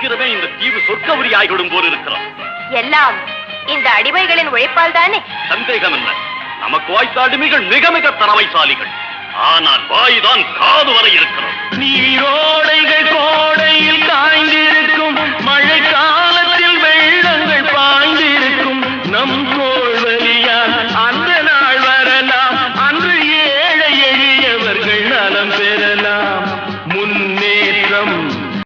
சீக்கிரமே இந்த தீவு சொர்க்கவரி ஆகிவிடும் போல் இருக்கிறோம். எல்லாம் இந்த அடிமைகளின் உழைப்பால் தானே? சந்தேகம் என்ன, நமக்கு வாய்த்த அடிமைகள் மிக மிக திறமைசாலிகள். ஆனால் வாய்தான் காது வரை இருக்கிறோம். நீரோடைகள் கோடை